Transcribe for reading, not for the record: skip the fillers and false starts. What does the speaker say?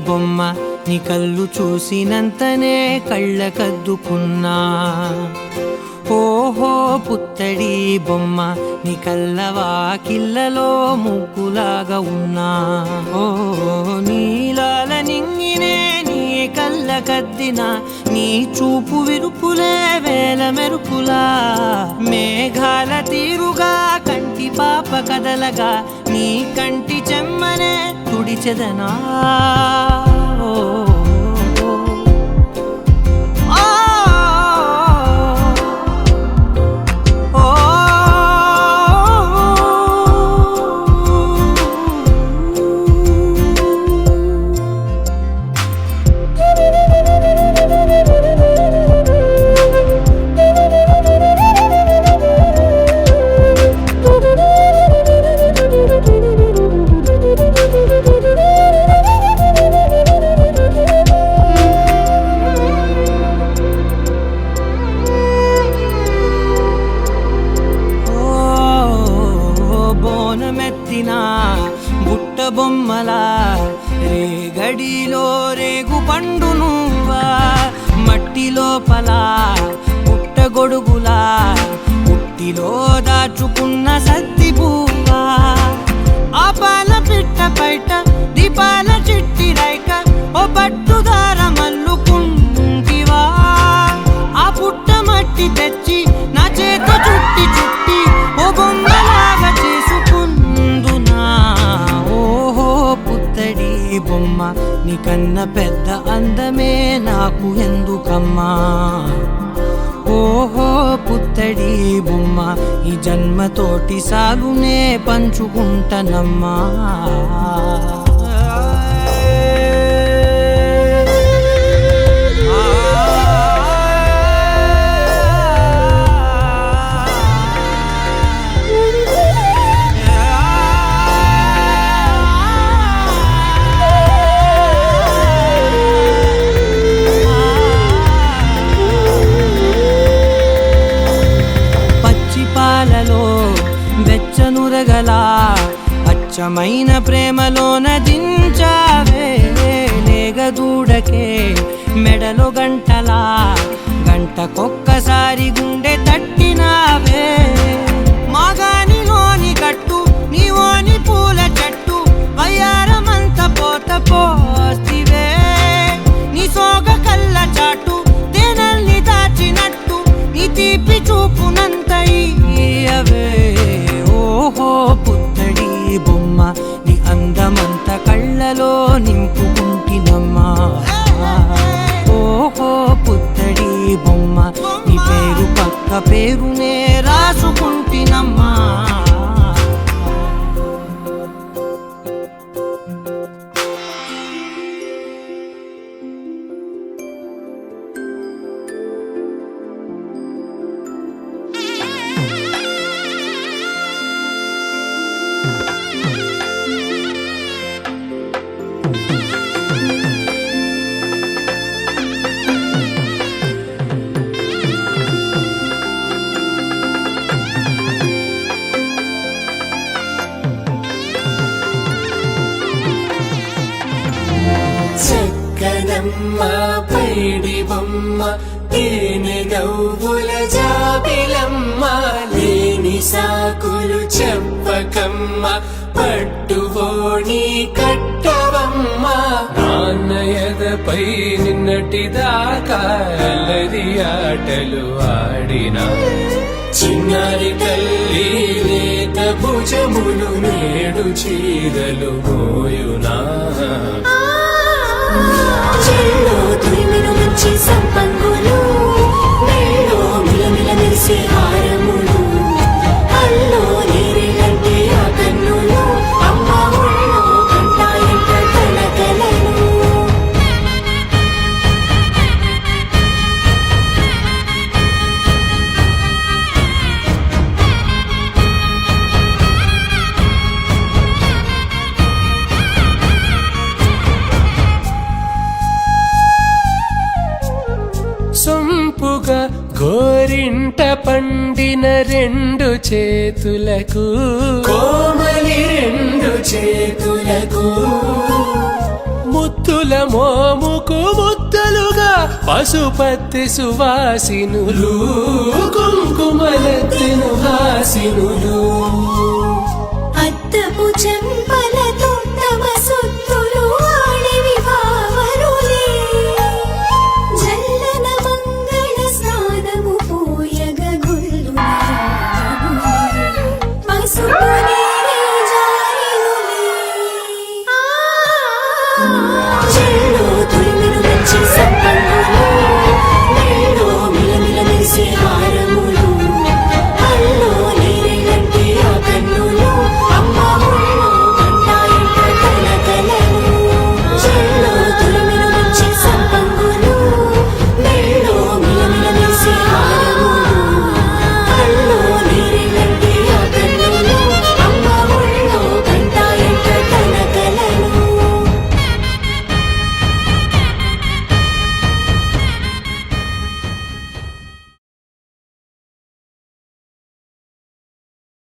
బొమ్మ నీ కళ్ళు చూసినంతనే కళ్ళకద్దుకున్నా. ఓహో పుత్తడి బొమ్మ నీ కళ్ళవాకిళ్ళలో ముగ్గులాగా ఉన్నా. ఓ నీలాల నింగినే నీ కళ్ళకద్దిన నీ చూపు విరుపులే వేల మెరుపులా. మేఘాల తీరుగా కంటి పాప కదలగా నీ కంటి చెమ్మనే తుడిచెదనా. బుట్ట బొమ్మలా రేగడిలో రేగు పండు నువ్వా. మట్టి లోపల పుట్ట గొడుగులా పుట్టిలో దాచుకున్న సత్తి పువ్వా. ఆ పాల పిట్ట బయట దీపాల చిట్టి రైక ఓ పట్టుదార మల్లుకుంటివా. ఆ పుట్ట మట్టి తెచ్చి నా చేత చుట్టి చుట్టి ఓ బొమ్మలాగా చేసుకుందునా. ఓహో పుత్తడి బొమ్మ నీకన్న పెద్ద అందమే నాకు ఎందుకమ్మా. ఓహో పుత్తడి బొమ్మ ఈ జన్మతోటి సాగునే పంచుకుంటనమ్మా. వెచ్చనురగలా అచ్చమైన ప్రేమలోన దించావే. లేగదూడకే మెడలో గంటలా గంటకొక్కసారి గుండె తట్టినావే. మాగానిలోని కట్టు నీవోని పూల చెట్టు వయ్యారమంత పోత పోస్తివే. నీ సోగ కళ్ళ చాటు తేనల్ని దాచినట్టు నీ తీపి చూపునంత ఇయ్యవే. ఓహో పుత్తడి బొమ్మ నీ అందమంత కళ్ళలో నింపుకుంటినమ్మా. ఓహో పుత్తడి బొమ్మ నీ పేరు పక్క పేరునే రాసుకుంటినమ్మా. చక్కనమ్మ పైడి బొమ్మ తేనె నవ్వుల జాబిలమ్మ. లేని సాకులు చెప్పకమ్మ పట్టువోణి కట్టవమ్మ. నాన్నయదపై నిన్నటిదాకా అల్లరి ఆటలు ఆడినా. చిన్నారి తల్లి లేత భుజములు నేడు చీరలు మోయునా. చెల్లో తురిమిన మంచి సంపంగులు మెల్లో మిలమిల మెరిసే హారములు. అల్లో నీరేలంటే ఆ కన్నులు అమ్మ ఒళ్ళో కంటాయంట కలకలను. గోరింట పండిన రెండు చేతులకు కోమలి రెండు చేతులకు ముత్తుల మోముకు ముద్దలుగా పశుపతి సువాసినులు కుంకుమలెత్తెను హాసినులు అద్దపు చెం